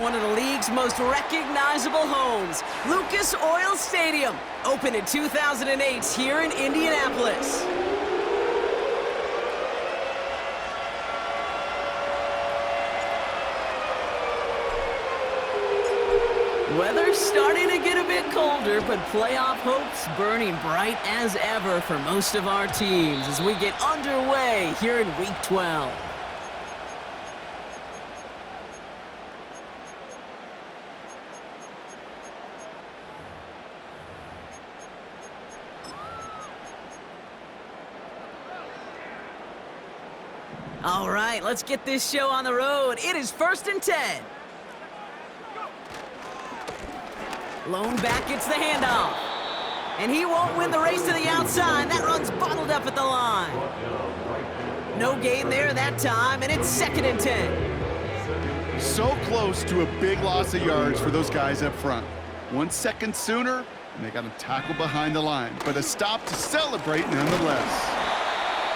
One of the league's most recognizable homes, Lucas Oil Stadium, opened in 2008 here in Indianapolis. Weather's starting to get a bit colder, but playoff hopes burning bright as ever for most of our teams as we get underway here in Week 12. All right, let's get this show on the road. It is 1st and 10. Lone back gets the handoff. And he won't win the race to the outside. That run's bottled up at the line. No gain there that time, and it's 2nd and 10. So close to a big loss of yards for those guys up front. 1 second sooner, and they got him tackled behind the line. But a stop to celebrate nonetheless.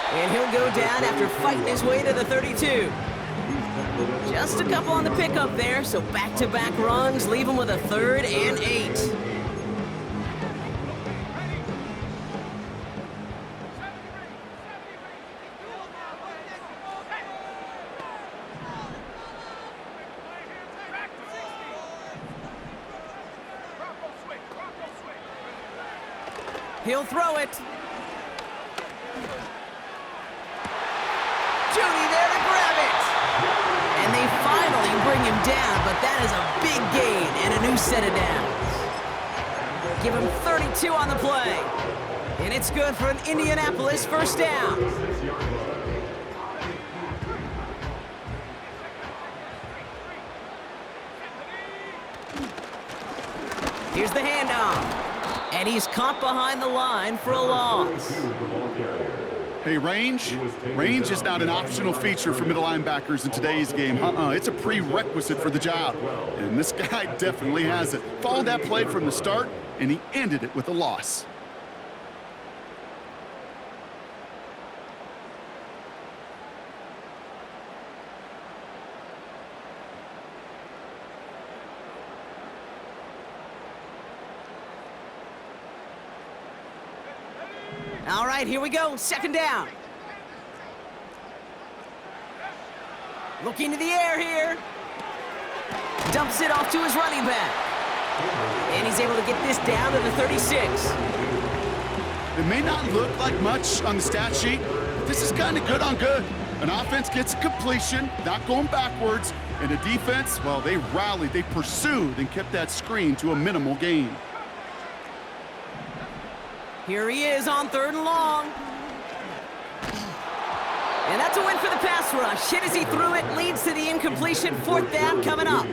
And he'll go down after fighting his way to the 32. Just a couple on the pickup there, so back-to-back runs leave him with a 3rd and 8. He'll throw it. Judy there to grab it. And they finally bring him down, but that is a big gain and a new set of downs. Give him 32 on the play. And it's good for an Indianapolis 1st down. Here's the handoff. And he's caught behind the line for a loss. Hey, range is not an optional feature for middle linebackers in today's game. It's a prerequisite for the job. And this guy definitely has it. Followed that play from the start, and he ended it with a loss. All right, here we go. 2nd down. Looking to the air here. Dumps it off to his running back. And he's able to get this down to the 36. It may not look like much on the stat sheet, but this is kind of good on good. An offense gets a completion, not going backwards, and a defense, well, they rallied, they pursued, and kept that screen to a minimal gain. Here he is on 3rd and long. And that's a win for the pass rush. Hit as he threw it, leads to the incompletion. 4th down coming up.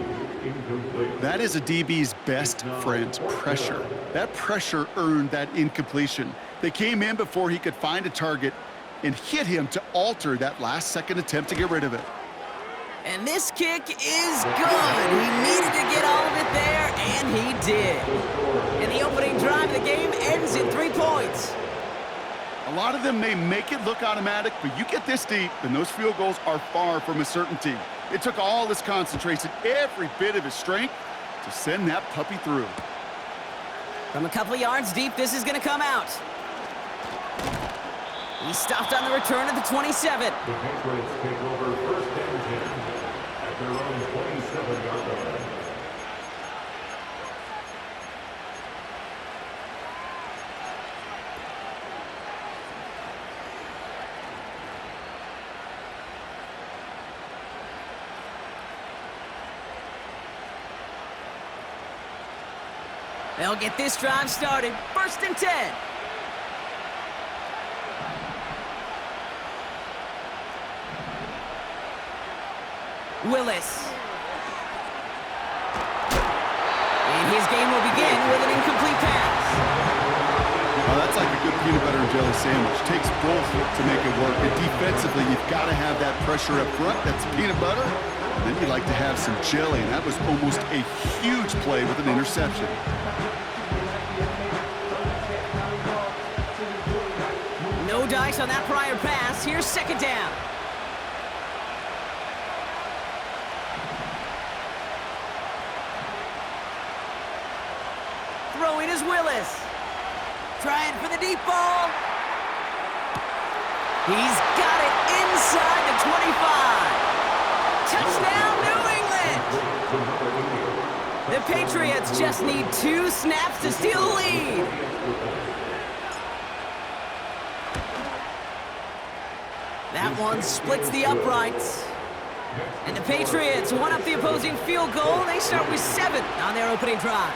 That is a DB's best friend, pressure. That pressure earned that incompletion. They came in before he could find a target and hit him to alter that last-second attempt to get rid of it. And this kick is good. He needed to get all of it there, and he did. And the opening drive of the game ends in 3 points. A lot of them may make it look automatic, but you get this deep, and those field goals are far from a certainty. It took all his concentration, every bit of his strength, to send that puppy through. From a couple of yards deep, this is going to come out. He stopped on the return at the 27. The Patriots take over 1st and 10 at their own 27-yard line. They'll get this drive started. 1st and 10. Willis. And his game will begin with an incomplete pass. Well, that's like a good peanut butter and jelly sandwich. Takes both to make it work. And defensively, you've got to have that pressure up front. That's peanut butter. And then you'd like to have some jelly. And that was almost a huge play with an interception. No dice on that prior pass. Here's 2nd down. throwing is Willis. Trying for the deep ball. He's got it inside the 25. Touchdown, New England! The Patriots just need 2 snaps to steal the lead. That one splits the uprights. And the Patriots one up the opposing field goal. They start with 7 on their opening drive.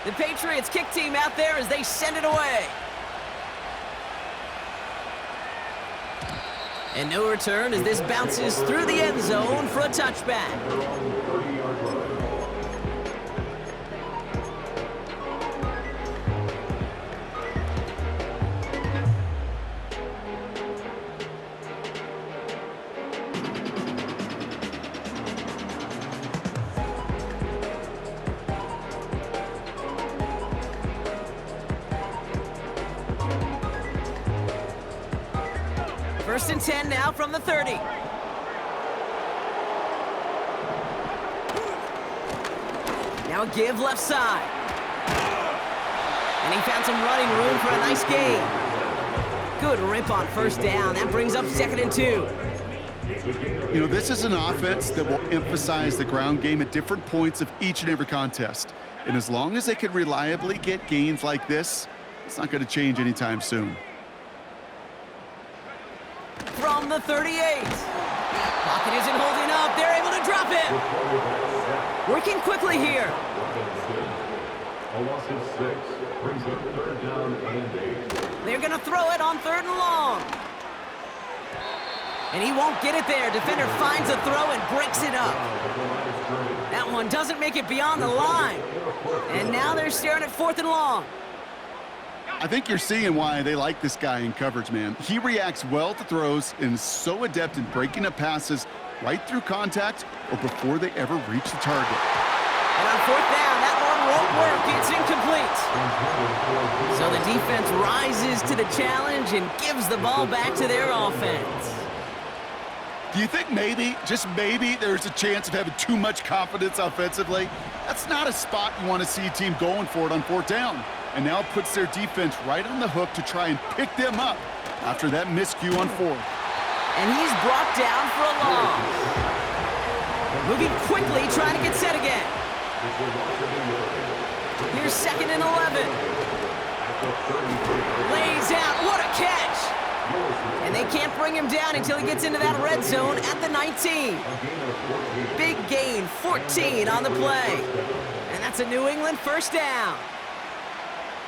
The Patriots kick team out there as they send it away. And no return as this bounces through the end zone for a touchback. First and 10 now from the 30. Now a give left side. And he found some running room for a nice gain. Good rip on first down. That brings up 2nd and 2. You know, this is an offense that will emphasize the ground game at different points of each and every contest. And as long as they can reliably get gains like this, it's not going to change anytime soon. From the 38. Pocket isn't holding up. They're able to drop it. Working quickly here. A loss of 6 brings up 3rd down and 8. They're going to throw it on 3rd and long. And he won't get it there. Defender finds a throw and breaks it up. That one doesn't make it beyond the line. And now they're staring at 4th and long. I think you're seeing why they like this guy in coverage, man. He reacts well to throws and is so adept in breaking up passes right through contact or before they ever reach the target. And on 4th down, that one won't work. It's incomplete. So the defense rises to the challenge and gives the ball back to their offense. Do you think maybe, just maybe, there's a chance of having too much confidence offensively? That's not a spot you want to see a team going for it on 4th down. And now it puts their defense right on the hook to try and pick them up after that miscue on 4th. And he's brought down for a loss. Moving quickly, trying to get set again. Here's 2nd and 11. Lays out, what a catch! And they can't bring him down until he gets into that red zone at the 19. Big gain, 14 on the play. And that's a New England 1st down.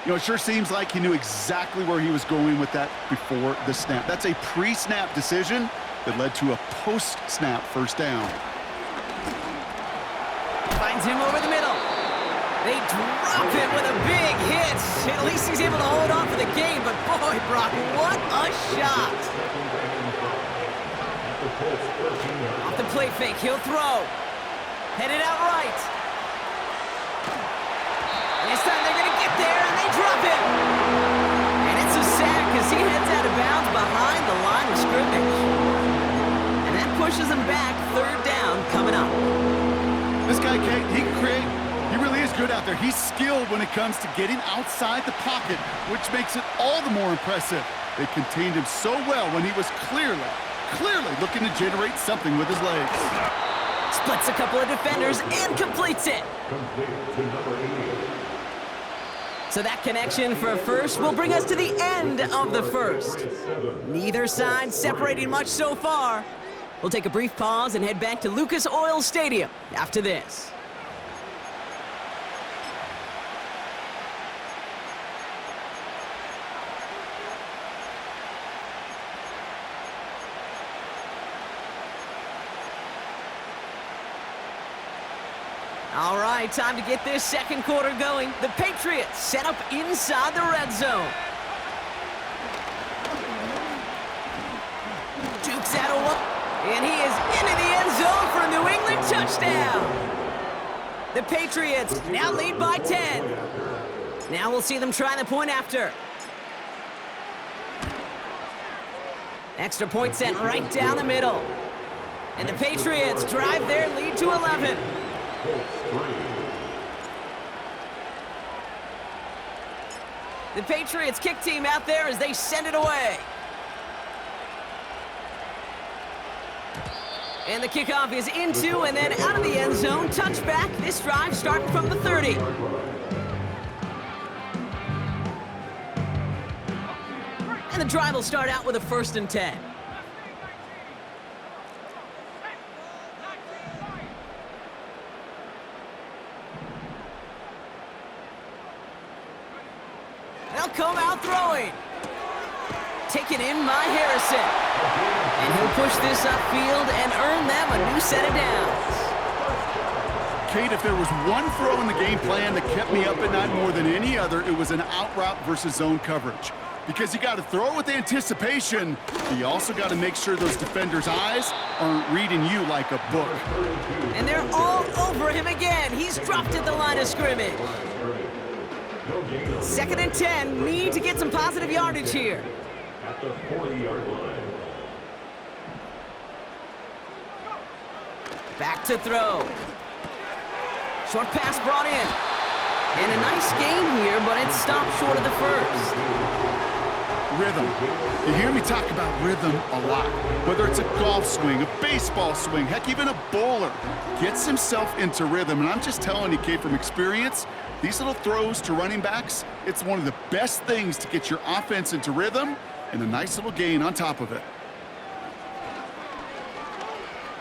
You know, it sure seems like he knew exactly where he was going with that before the snap. That's a pre-snap decision that led to a post-snap 1st down. Finds him over the middle. They drop it with a big hit. At least he's able to hold on for the game, but boy, Brock, what a shot. Off the play fake, he'll throw. Headed out right. And this time they're going to get there, and they drop it. And it's a sack as he heads out of bounds behind the line of scrimmage. And that pushes him back. 3rd down coming up. This guy, Kate, he can create. He really is good out there. He's skilled when it comes to getting outside the pocket, which makes it all the more impressive. They contained him so well when he was clearly looking to generate something with his legs. Splits a couple of defenders and completes it. Complete to number 88. So that connection for a first will bring us to the end of the first. Neither side separating much so far. We'll take a brief pause and head back to Lucas Oil Stadium after this. All right, time to get this 2nd quarter going. The Patriots set up inside the red zone. Dukes out of one, and he is into the end zone for a New England touchdown. The Patriots now lead by 10. Now we'll see them try the point after. Extra point sent right down the middle. And the Patriots drive their lead to 11. The Patriots kick team out there as they send it away. And the kickoff is into and then out of the end zone. Touchback. This drive starting from the 30. And the drive will start out with a 1st and 10. They'll come out throwing. Taken in by Harrison. And he'll push this upfield and earn them a new set of downs. Kate, if there was one throw in the game plan that kept me up at night more than any other, it was an out route versus zone coverage. Because you got to throw it with anticipation, but you also got to make sure those defenders' eyes aren't reading you like a book. And they're all over him again. He's dropped at the line of scrimmage. 2nd and 10, need to get some positive yardage here. At the 40-yard line. Back to throw. Short pass brought in. And a nice gain here, but it's stopped short of the 1st. Rhythm. You hear me talk about rhythm a lot. Whether it's a golf swing, a baseball swing, heck, even a bowler gets himself into rhythm. And I'm just telling you, Kate, from experience, these little throws to running backs, it's one of the best things to get your offense into rhythm and a nice little gain on top of it.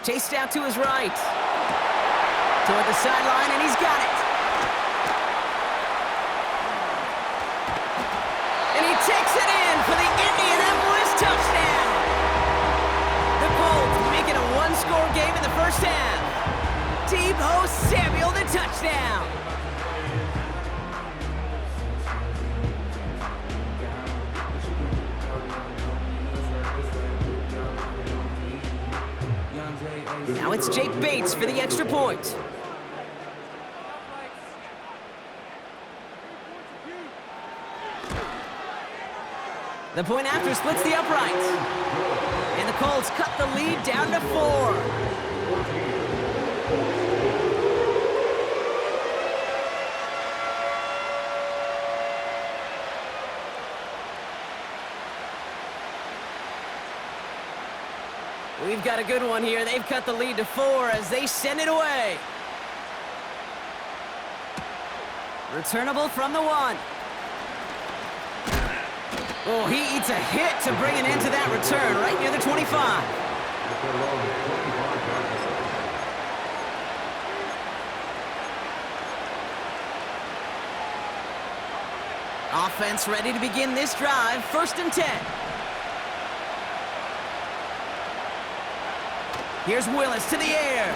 Chased out to his right. Toward the sideline, and he's got it. And he takes it in for the Indianapolis touchdown. The Colts make it a one-score game in the 1st half. Tbmv1 the touchdown. Now it's Jake Bates for the extra point. The point after splits the uprights. And the Colts cut the lead down to 4. We've got a good one here. They've cut the lead to 4 as they send it away. Returnable from the 1. Oh, he eats a hit to bring it into that return right near the 25. Offense ready to begin this drive. 1st and 10. Here's Willis to the air.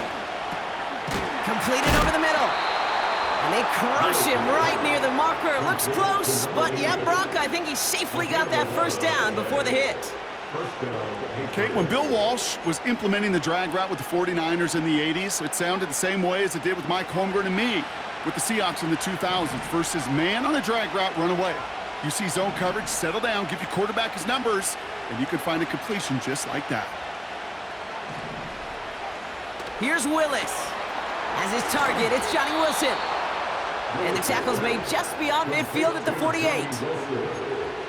Completed over the middle. And they crush him right near the marker. Looks close, but yeah, Brock, I think he safely got that 1st down before the hit. Kate, when Bill Walsh was implementing the drag route with the 49ers in the 80s, it sounded the same way as it did with Mike Holmgren and me with the Seahawks in the 2000s versus man on a drag route, run away. You see zone coverage, settle down, give your quarterback his numbers, and you can find a completion just like that. Here's Willis. As his target, it's Johnny Wilson. And the tackle's made just beyond midfield at the 48.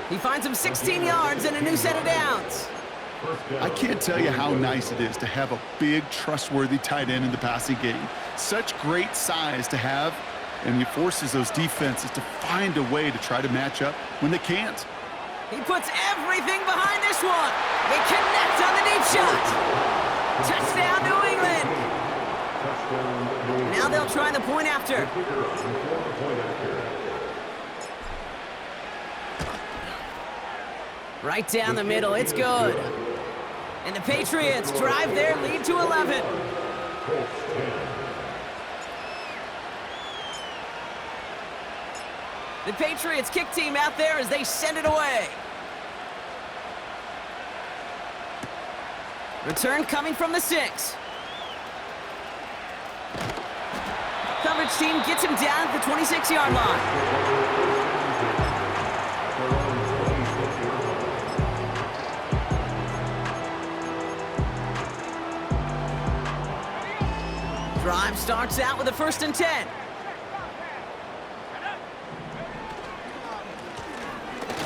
He finds him 16 yards and a new set of downs. I can't tell you how nice it is to have a big, trustworthy tight end in the passing game. Such great size to have, and he forces those defenses to find a way to try to match up when they can't. He puts everything behind this one. They connect on the deep shot. Touchdown, New England. Now they'll try the point after. Right down the middle, it's good. And the Patriots drive their lead to 11. The Patriots kick team out there as they send it away. Return coming from the 6. Coverage team gets him down at the 26-yard line. Drive starts out with a 1st and 10.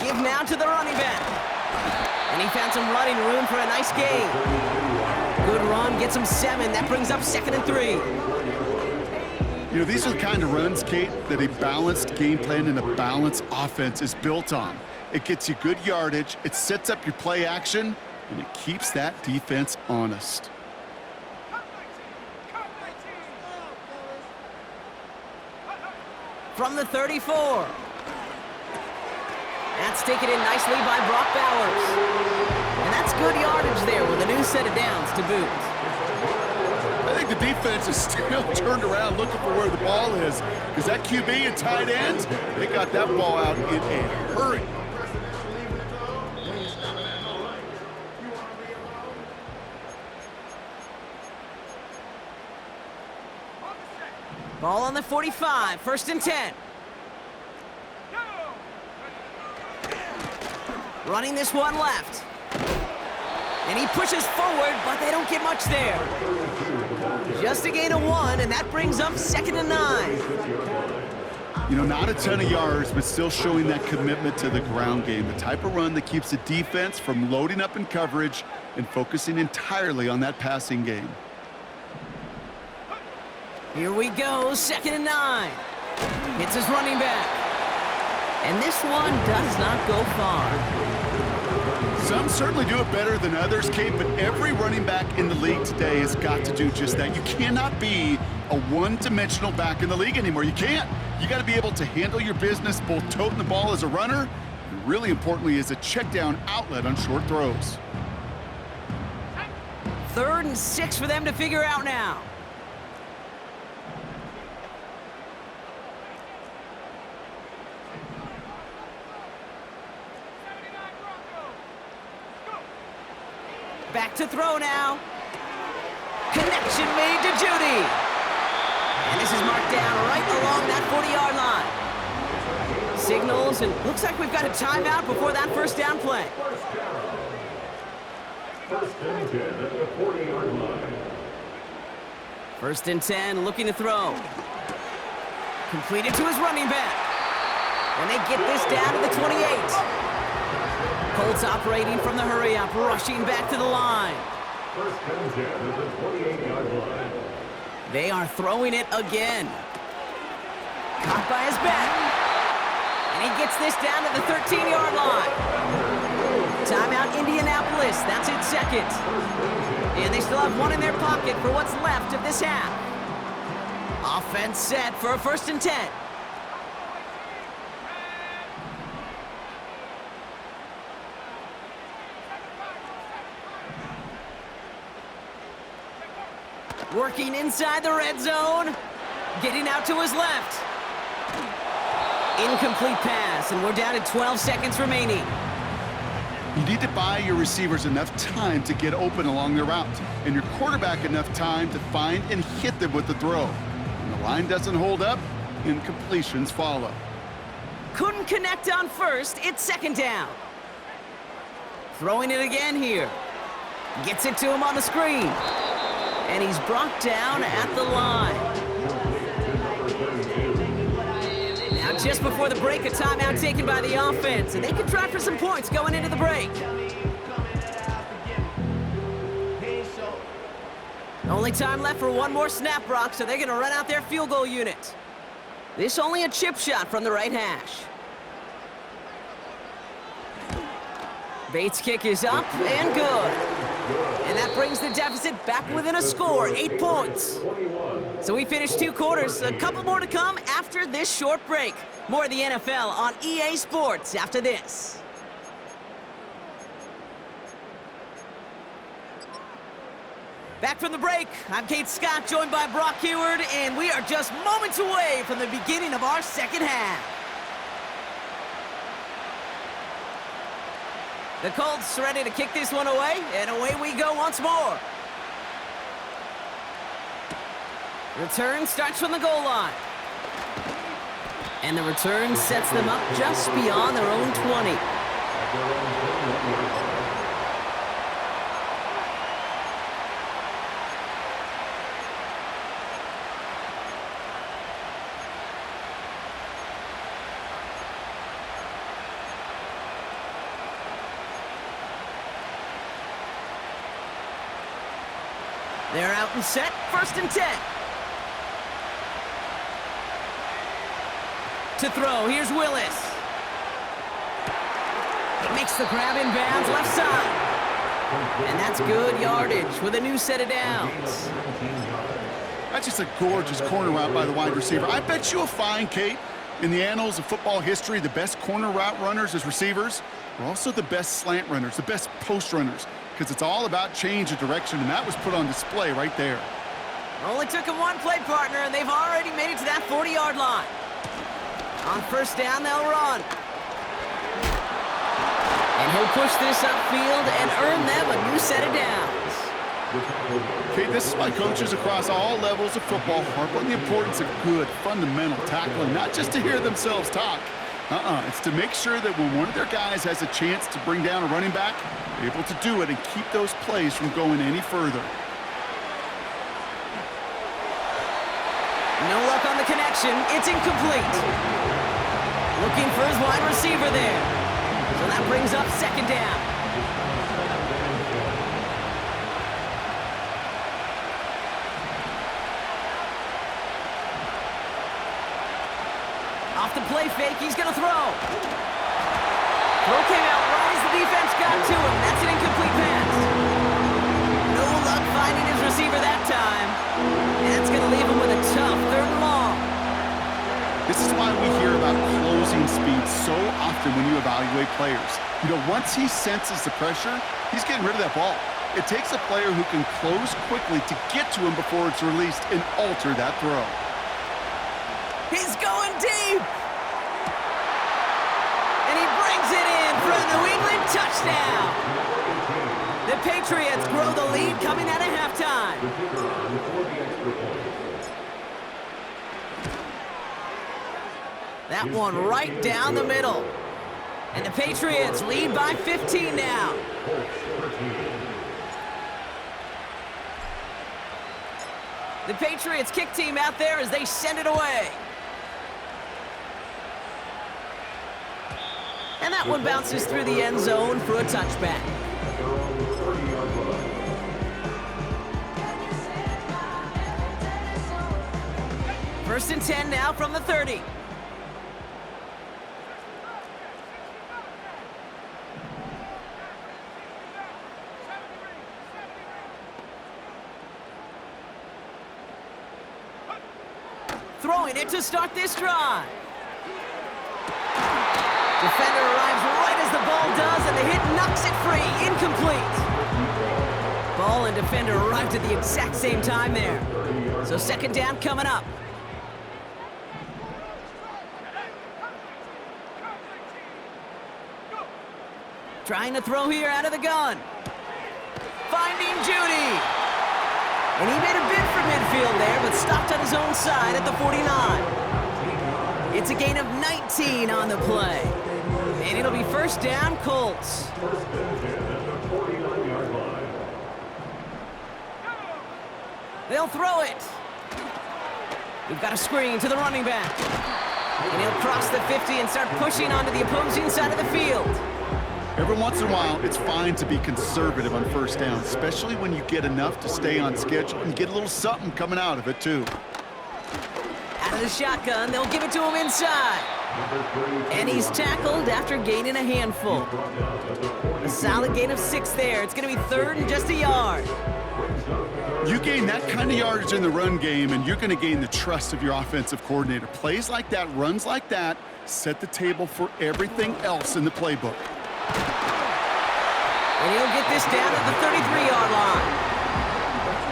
Give now to the running back. And he found some running room for a nice gain. Good run, gets him 7. That brings up 2nd and 3. You know, these are the kind of runs, Kate, that a balanced game plan and a balanced offense is built on. It gets you good yardage, it sets up your play action, and it keeps that defense honest. From the 34. That's taken in nicely by Brock Bowers. And that's good yardage there with a new set of downs to boot. I think the defense is still turned around looking for where the ball is, because that QB and tight ends, they got that ball out in a hurry. Ball on the 45, 1st and 10. Running this one left. And he pushes forward, but they don't get much there. Just a gain of 1, and that brings up 2nd and 9. You know, not a ton of yards, but still showing that commitment to the ground game. The type of run that keeps the defense from loading up in coverage and focusing entirely on that passing game. Here we go, 2nd and 9. Hits his running back. And this one does not go far. Some certainly do it better than others, Kate, but every running back in the league today has got to do just that. You cannot be a one-dimensional back in the league anymore. You can't. You got to be able to handle your business, both toting the ball as a runner, and really importantly, as a check-down outlet on short throws. 3rd and 6 for them to figure out now. Back to throw now. Connection made to Judy. And this is marked down right along that 40-yard line. Signals, and looks like we've got a timeout before that 1st down play. 1st and 10 at the 40-yard line. 1st and 10, looking to throw. Completed to his running back. And they get this down to the 28. Colts operating from the hurry-up, rushing back to the line. 1st and 10 at the 28-yard line. They are throwing it again. Caught by his back. And he gets this down to the 13-yard line. Timeout Indianapolis, that's its 2nd. And they still have 1 in their pocket for what's left of this half. Offense set for a 1st and 10. Working inside the red zone. Getting out to his left. Incomplete pass, and we're down to 12 seconds remaining. You need to buy your receivers enough time to get open along their route, and your quarterback enough time to find and hit them with the throw. When the line doesn't hold up, incompletions follow. Couldn't connect on 1st, it's 2nd down. Throwing it again here. Gets it to him on the screen. And he's brought down at the line. Now just before the break, a timeout taken by the offense, and they can try for some points going into the break. Only time left for one more snap, Brock, so they're going to run out their field goal unit. This only a chip shot from the right hash. Bates' kick is up and good. And that brings the deficit back within a score, 8 points. So we finished 2 quarters, a couple more to come after this short break. More of the NFL on EA Sports after this. Back from the break, I'm Kate Scott, joined by Brock Heward, and we are just moments away from the beginning of our 2nd half. The Colts ready to kick this one away, and away we go once more. Return starts from the goal line. And the return sets them up just beyond their own 20. They're out and set, 1st and 10. To throw, here's Willis. He makes the grab in bounds, left side. And that's good yardage with a new set of downs. That's just a gorgeous corner route by the wide receiver. I bet you'll find, Kate, in the annals of football history, the best corner route runners as receivers are also the best slant runners, the best post runners, because it's all about change of direction, and that was put on display right there. Only took him one play, partner, and they've already made it to that 40-yard line. On 1st down, they'll run. And he'll push this upfield and earn them a new set of downs. Okay, this is why coaches across all levels of football harp on the importance of good, fundamental tackling, not just to hear themselves talk. It's to make sure that when one of their guys has a chance to bring down a running back, they're able to do it and keep those plays from going any further. No luck on the connection. It's incomplete. Looking for his wide receiver there. So that brings up 2nd down. Off the play fake, he's going to throw. Throw came out right as the defense got to him. That's an incomplete pass. No luck finding his receiver that time. And that's going to leave him with a tough 3rd and long. This is why we hear about closing speed so often when you evaluate players. You know, once he senses the pressure, he's getting rid of that ball. It takes a player who can close quickly to get to him before it's released and alter that throw. He's going deep. And he brings it in for a New England touchdown. The Patriots grow the lead coming out of halftime. That one right down the middle. And the Patriots lead by 15 now. The Patriots kick team out there as they send it away. And that one bounces through the end zone for a touchback. First and 10 now from the 30. Throwing it to start this drive. Defender arrives right as the ball does, and the hit knocks it free. Incomplete. Ball and defender arrived at the exact same time there. So 2nd down coming up. Trying to throw here out of the gun. Finding Judy. And he made a bid for midfield there, but stopped on his own side at the 49. It's a gain of 19 on the play. And it'll be 1st down, Colts. They'll throw it. We've got a screen to the running back. And he'll cross the 50 and start pushing onto the opposing side of the field. Every once in a while, it's fine to be conservative on 1st down, especially when you get enough to stay on schedule and get a little something coming out of it, too. Out of the shotgun, they'll give it to him inside. And he's tackled after gaining a handful. A solid gain of 6 there. It's going to be 3rd and just a yard. You gain that kind of yardage in the run game, and you're going to gain the trust of your offensive coordinator. Plays like that, runs like that, set the table for everything else in the playbook. And he'll get this down at the 33-yard line.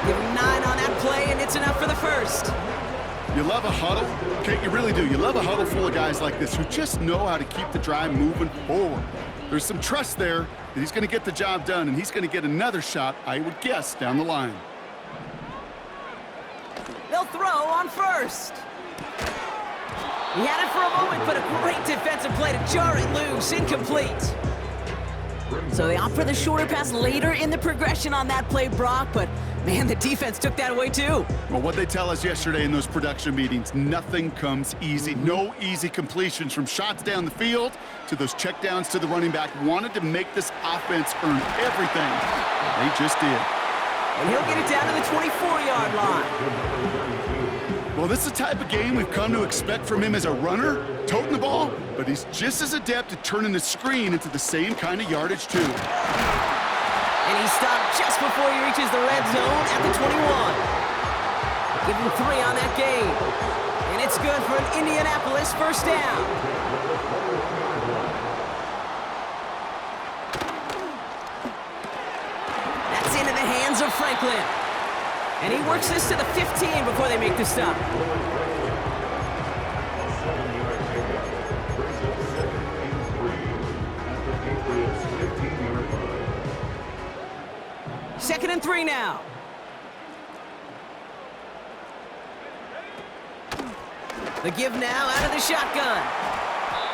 Give him 9 on that play, and it's enough for the 1st. You love a huddle? Okay, you really do. You love a huddle full of guys like this who just know how to keep the drive moving forward. There's some trust there that he's going to get the job done, and he's going to get another shot, I would guess, down the line. They'll throw on 1st. He had it for a moment, but a great defensive play to jar it loose. Incomplete. So they opt for the shorter pass later in the progression on that play, Brock, but man, the defense took that away too. Well, what they tell us yesterday in those production meetings, nothing comes easy. No easy completions from shots down the field to those checkdowns to the running back. Wanted to make this offense earn everything. They just did. And he'll get it down to the 24-yard line. Well, this is the type of game we've come to expect from him as a runner, toting the ball, but he's just as adept at turning the screen into the same kind of yardage, too. And he stopped just before he reaches the red zone at the 21. Give him 3 on that game. And it's good for an Indianapolis first down. That's into the hands of Franklin. And he works this to the 15 before they make the stop. Second and 3 now. The give now out of the shotgun.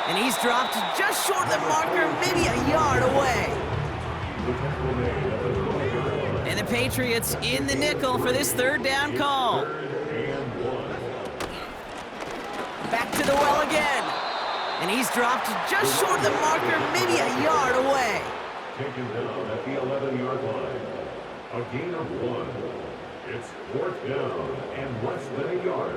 And he's dropped just short of the marker, maybe a yard away. And the Patriots in the nickel for this third down call. Back to the well again. And he's dropped just short of the marker, maybe a yard away. Taken down at the 11-yard line. A gain of 1. It's 4th down and less than a yard.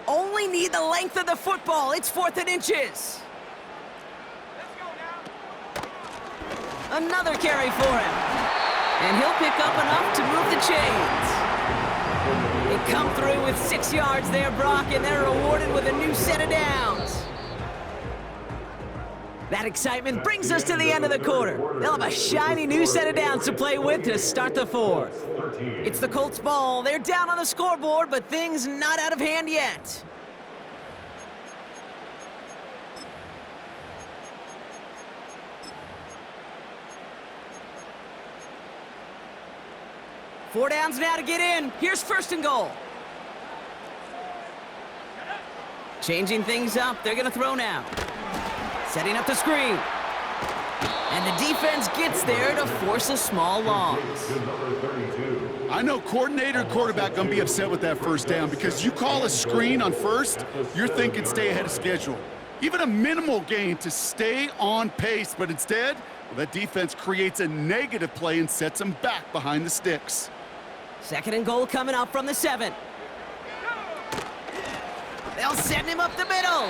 Only need the length of the football. It's 4th and inches. Another carry for him. And he'll pick up enough to move the chains. They come through with 6 yards there, Brock, and they're rewarded with a new set of downs. That excitement brings us to the end of the quarter. They'll have a shiny new set of downs to play with to start the 4th. It's the Colts' ball. They're down on the scoreboard, but things not out of hand yet. Four downs now to get in. Here's 1st and goal. Changing things up. They're going to throw now. Setting up the screen. And the defense gets there to force a small loss. I know coordinator and quarterback going to be upset with that first down because you call a screen on first, you're thinking stay ahead of schedule. Even a minimal gain to stay on pace, but instead, well, that defense creates a negative play and sets them back behind the sticks. 2nd and goal coming up from the 7. They'll send him up the middle.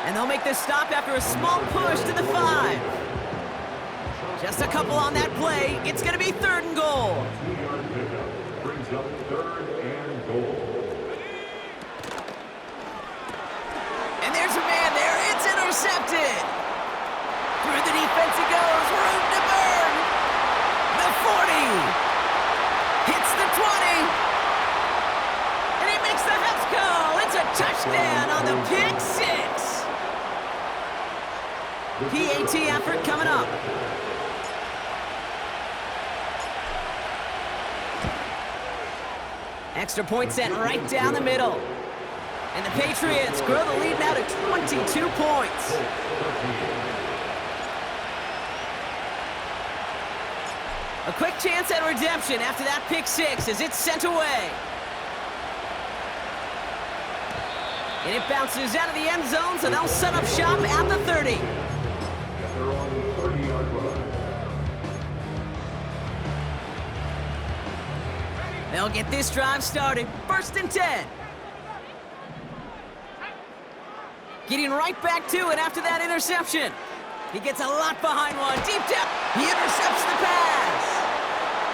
And they'll make the stop after a small push to the 5. Just a couple on that play. It's going to be 3rd and goal. 2-yard pickup brings up 3rd and goal. And there's a man there. It's intercepted. Through the defense it goes. Room to burn. The 40. Hits the 20. And he makes the house call. It's a touchdown on the pick 6. PAT effort coming up. Extra point set right down the middle. And the Patriots grow the lead now to 22 points. A quick chance at redemption after that pick 6 as it's sent away. And it bounces out of the end zone, so they'll set up shop at the 30. They're on the 30-yard line. They'll get this drive started. 1st and 10. Getting right back to it after that interception. He gets a lot behind one. Deep down. He intercepts the pass.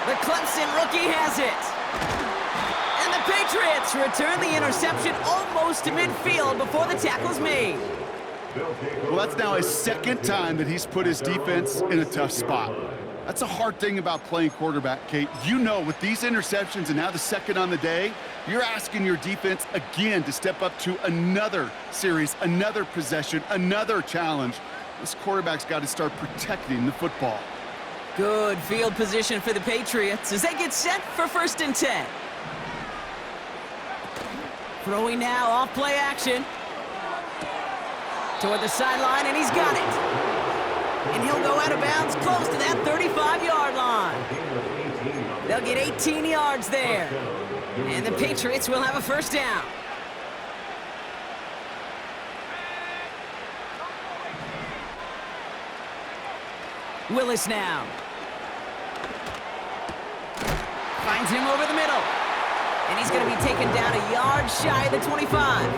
The Clemson rookie has it. And the Patriots return the interception almost to midfield before the tackle's made. Well, that's now his 2nd time that he's put his defense in a tough spot. That's a hard thing about playing quarterback, Kate. You know, with these interceptions and now the 2nd on the day, you're asking your defense again to step up to another series, another possession, another challenge. This quarterback's got to start protecting the football. Good field position for the Patriots as they get set for 1st and 10. Throwing now off play action. Toward the sideline, and he's got it. And he'll go out of bounds close to that 35-yard line. They'll get 18 yards there. And the Patriots will have a 1st down. Willis now. Finds him over the middle. And he's going to be taken down a yard shy of the 25.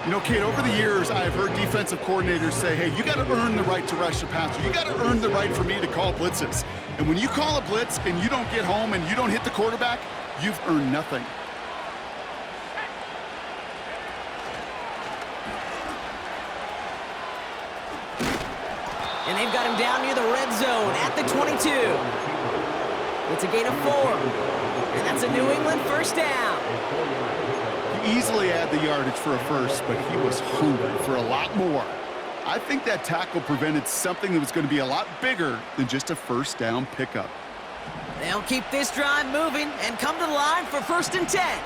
You know, Kate, over the years, I've heard defensive coordinators say, hey, you got to earn the right to rush the passer. You got to earn the right for me to call blitzes. And when you call a blitz and you don't get home and you don't hit the quarterback, you've earned nothing. And they've got him down near the red zone at the 22. It's a gain of 4. And that's a New England first down. He easily had the yardage for a first, but he was hungry for a lot more. I think that tackle prevented something that was going to be a lot bigger than just a first down pickup. They'll keep this drive moving and come to the line for 1st and 10.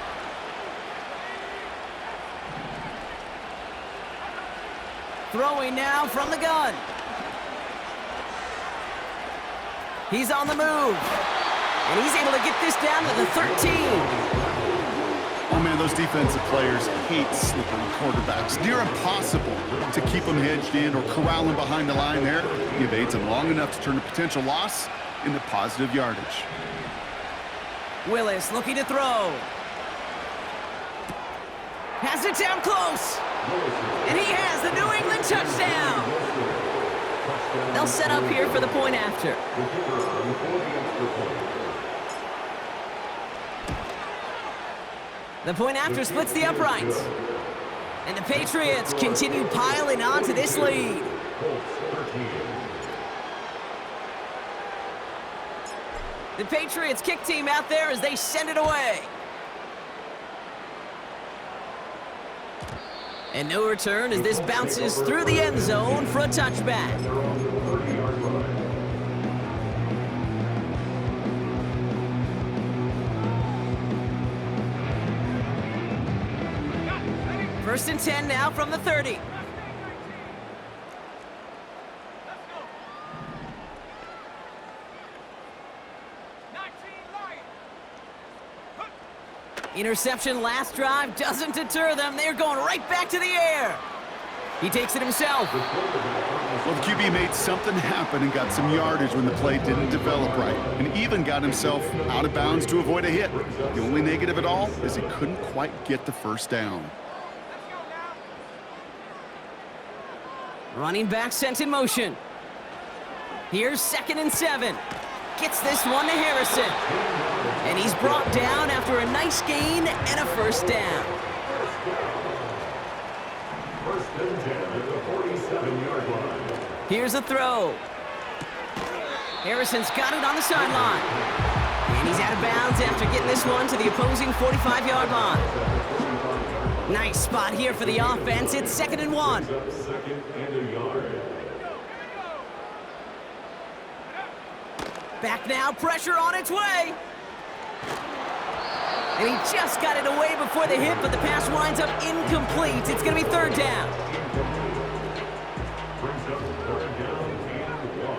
Throwing now from the gun. He's on the move. And he's able to get this down to the 13. Oh, man, those defensive players hate slippery quarterbacks. Near impossible to keep them hedged in or corral them behind the line there. He evades them long enough to turn a potential loss into positive yardage. Willis looking to throw. Has it down close. And he has the New England touchdown. They'll set up here for the point after. The point after splits the uprights. And the Patriots continue piling on to this lead. The Patriots kick team out there as they send it away. And no return as this bounces through the end zone for a touchback. First and 10 now from the 30. Interception last drive doesn't deter them. They're going right back to the air. He takes it himself. Well, the QB made something happen and got some yardage when the play didn't develop right, and even got himself out of bounds to avoid a hit. The only negative at all is he couldn't quite get the first down. Running back sent in motion. Here's 2nd and 7. Gets this one to Harrison. And he's brought down after a nice gain and a first down. First and 10 at the 47-yard line. Here's a throw. Harrison's got it on the sideline. And he's out of bounds after getting this one to the opposing 45-yard line. Nice spot here for the offense. It's 2nd and 1. Second and a yard. Back now, pressure on its way. And he just got it away before the hit, but the pass winds up incomplete. It's going to be 3rd down. Brings up 3rd down and 1.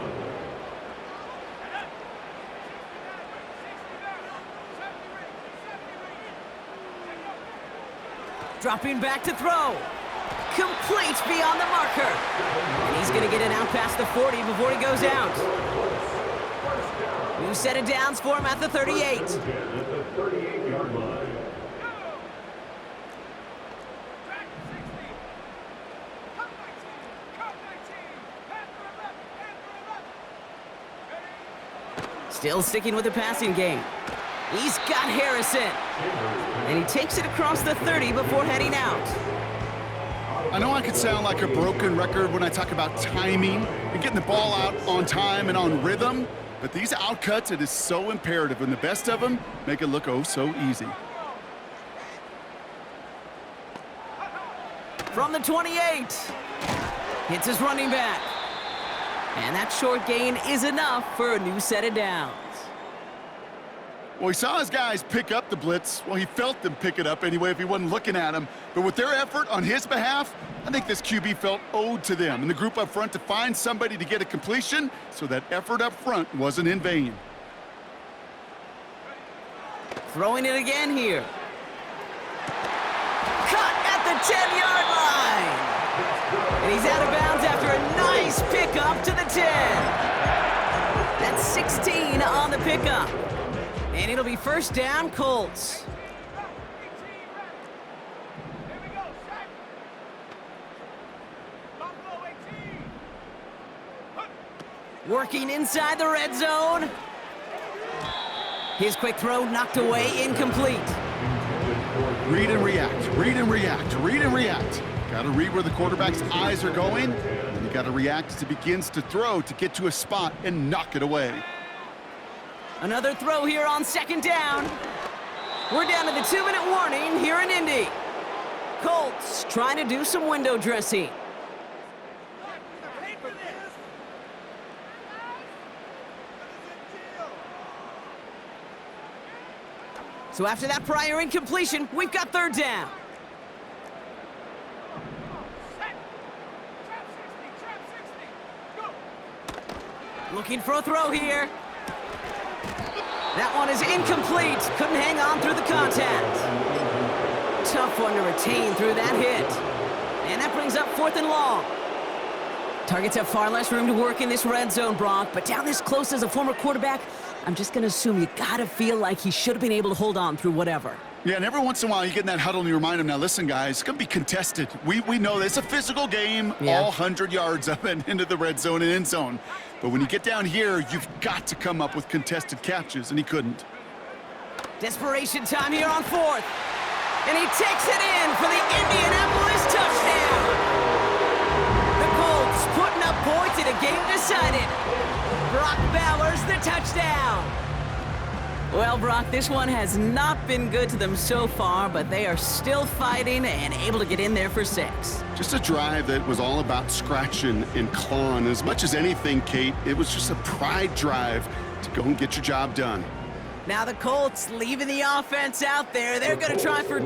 Dropping back to throw. Complete beyond the marker. And he's going to get it out past the 40 before he goes out. New set of downs for him at the 38. At the 38-yard line. Still sticking with the passing game. He's got Harrison. And he takes it across the 30 before heading out. I know I could sound like a broken record when I talk about timing and getting the ball out on time and on rhythm, but these outcuts, it is so imperative, and the best of them make it look oh so easy. From the 28. Hits his running back. And that short gain is enough for a new set of downs. Well, he saw his guys pick up the blitz. Well, he felt them pick it up anyway if he wasn't looking at them. But with their effort on his behalf, I think this QB felt owed to them and the group up front to find somebody to get a completion, so that effort up front wasn't in vain. Throwing it again here. Cut at the 10-yard line. And he's out of bounds after a nice pickup to the 10. gain on the pickup. And it'll be first down, Colts. Working inside the red zone. His quick throw knocked away, incomplete. Read and react, read and react, read and react. Got to read where the quarterback's eyes are going, and you got to react as he begins to throw to get to a spot and knock it away. Another throw here on second down. We're down to the 2-minute warning here in Indy. Colts trying to do some window dressing. So after that prior incompletion, we've got third down. Looking for a throw here. That one is incomplete. Couldn't hang on through the contact. Tough one to retain through that hit. And that brings up 4th and long. Targets have far less room to work in this red zone, Brock, but down this close as a former quarterback, I'm just going to assume you got to feel like he should have been able to hold on through whatever. Yeah, and every once in a while you get in that huddle and you remind him, now listen, guys, it's going to be contested. We know this. It's a physical game, all 100 yards up and into the red zone and end zone. But when you get down here, you've got to come up with contested catches, and he couldn't. Desperation time here on 4th. And he takes it in for the Indianapolis touchdown. The Colts putting up points in a game decided. Brock Bowers the touchdown. Well, Brock, this one has not been good to them so far, but they are still fighting and able to get in there for 6. Just a drive that was all about scratching and clawing. As much as anything, Kate, it was just a pride drive to go and get your job done. Now the Colts leaving the offense out there. They're going to try for 2.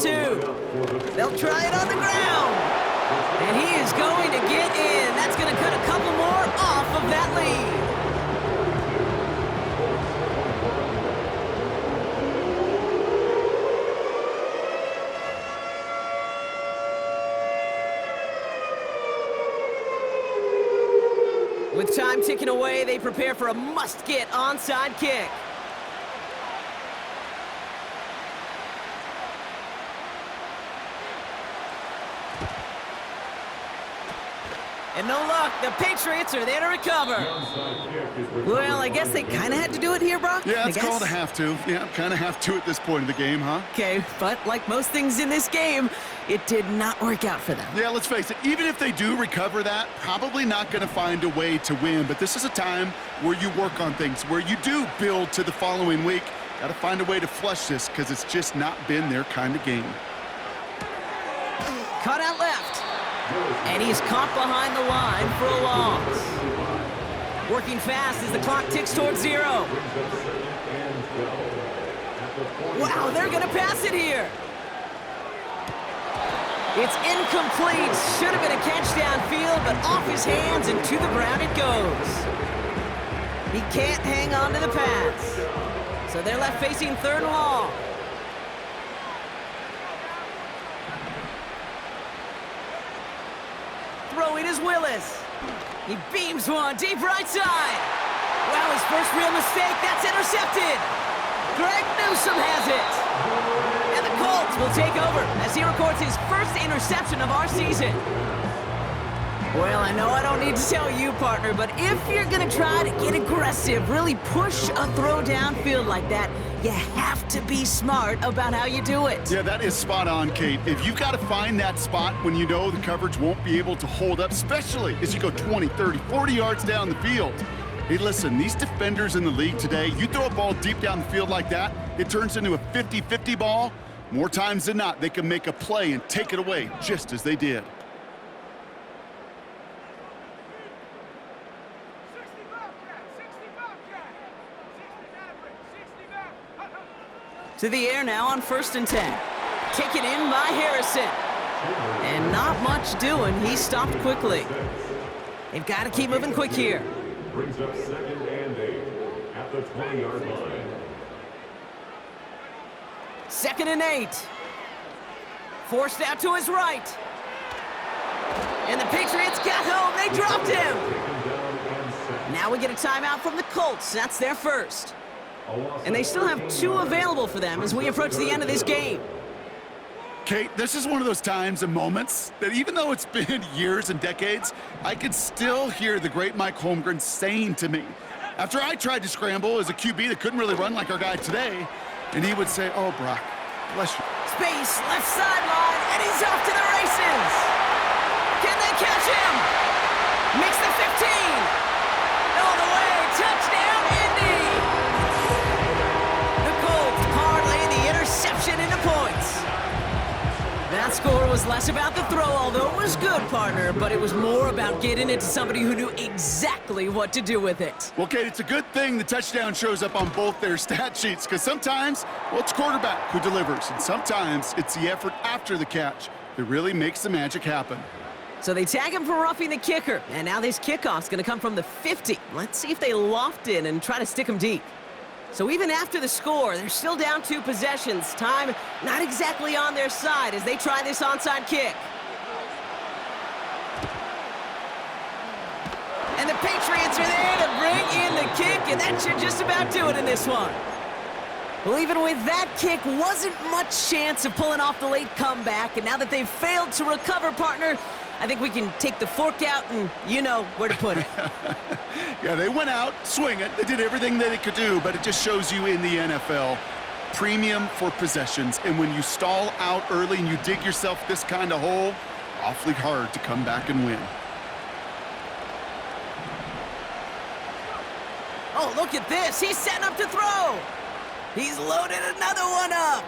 They'll try it on the ground. And he is going to get in. That's going to cut a couple more off of that lead. With time ticking away, they prepare for a must-get onside kick. And no luck, the Patriots are there to recover. Well, I guess they kind of had to do it here, Brock. Yeah, it's called a have to. Yeah, kind of have to at this point in the game, huh? Okay, but like most things in this game, it did not work out for them. Yeah, let's face it, even if they do recover that, probably not going to find a way to win. But this is a time where you work on things, where you do build to the following week. Got to find a way to flush this because it's just not been their kind of game. Cut out left. And he's caught behind the line for a loss. Working fast as the clock ticks towards 0. Wow, they're going to pass it here. It's incomplete. Should have been a catch downfield, but off his hands and to the ground it goes. He can't hang on to the pass. So they're left facing 3rd and long. Throwing is Willis. He beams one deep right side. Wow, his first real mistake. That's intercepted. Greg Newsome has it. And the Colts will take over as he records his first interception of our season. Well, I know I don't need to tell you, partner, but if you're going to try to get aggressive, really push a throw downfield like that, you have to be smart about how you do it. Yeah, that is spot on, Kate. If you've got to find that spot when you know the coverage won't be able to hold up, especially as you go 20, 30, 40 yards down the field. Hey, listen, these defenders in the league today, you throw a ball deep down the field like that, it turns into a 50-50 ball. More times than not, they can make a play and take it away, just as they did. To the air now on 1st and 10. Taken in by Harrison. And not much doing. He stopped quickly. They've got to keep moving quick here. Brings up 2nd and 8 at the 20-yard line. 2nd and 8. Forced out to his right. And the Patriots got home. They dropped him. Now we get a timeout from the Colts. That's their first. And they still have 2 available for them as we approach the end of this game. Kate, this is one of those times and moments that even though it's been years and decades, I can still hear the great Mike Holmgren saying to me, after I tried to scramble as a QB that couldn't really run like our guy today, and he would say, "Oh, Brock, bless you." Space, left sideline, and he's off to the races. Can they catch him? Makes the 15. All the way, touchdown, Indy. The Colts parlay the interception into points. That score was less about the throw, although it was good, partner, but it was more about getting it to somebody who knew exactly what to do with it. Well, Kate, it's a good thing the touchdown shows up on both their stat sheets, because sometimes, well, it's quarterback who delivers, and sometimes it's the effort after the catch that really makes the magic happen. So they tag him for roughing the kicker, and now this kickoff's going to come from the 50. Let's see if they loft in and try to stick him deep. So even after the score, they're still down 2 possessions. Time not exactly on their side as they try this onside kick. And the Patriots are there to bring in the kick, and that should just about do it in this one. Well, even with that kick, wasn't much chance of pulling off the late comeback, and now that they've failed to recover, partner, I think we can take the fork out and you know where to put it. Yeah, they went out, swing it. They did everything that they could do, but it just shows you in the NFL, premium for possessions. And when you stall out early and you dig yourself this kind of hole, awfully hard to come back and win. Oh, look at this. He's setting up to throw. He's loaded another one up.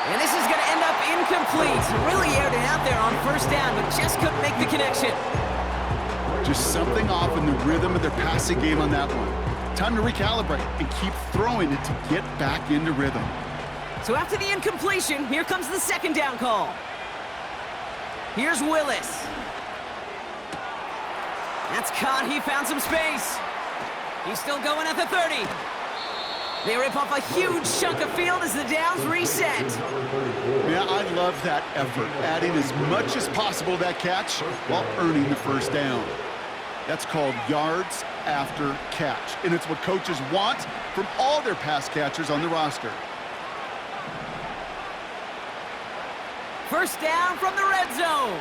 And this is going to end up incomplete. Really aired it out there on first down, but just couldn't make the connection. Just something off in the rhythm of their passing game on that one. Time to recalibrate and keep throwing it to get back into rhythm. So after the incompletion, here comes the second down call. Here's Willis. That's caught. He found some space. He's still going at the 30. They rip off a huge chunk of field as the downs reset. Yeah, I love that effort, adding as much as possible to that catch while earning the first down. That's called yards after catch, and it's what coaches want from all their pass catchers on the roster. First down from the red zone.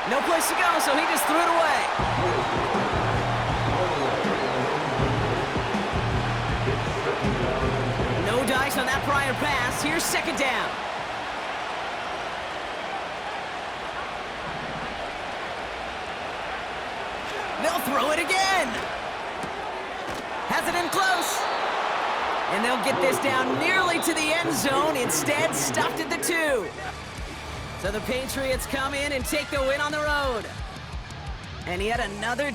No place to go, so he just threw it away. No dice on that prior pass. Here's second down. They'll throw it again. Has it in close. And they'll get this down nearly to the end zone. Instead, stuffed at the 2. So the Patriots come in and take the win on the road. And yet another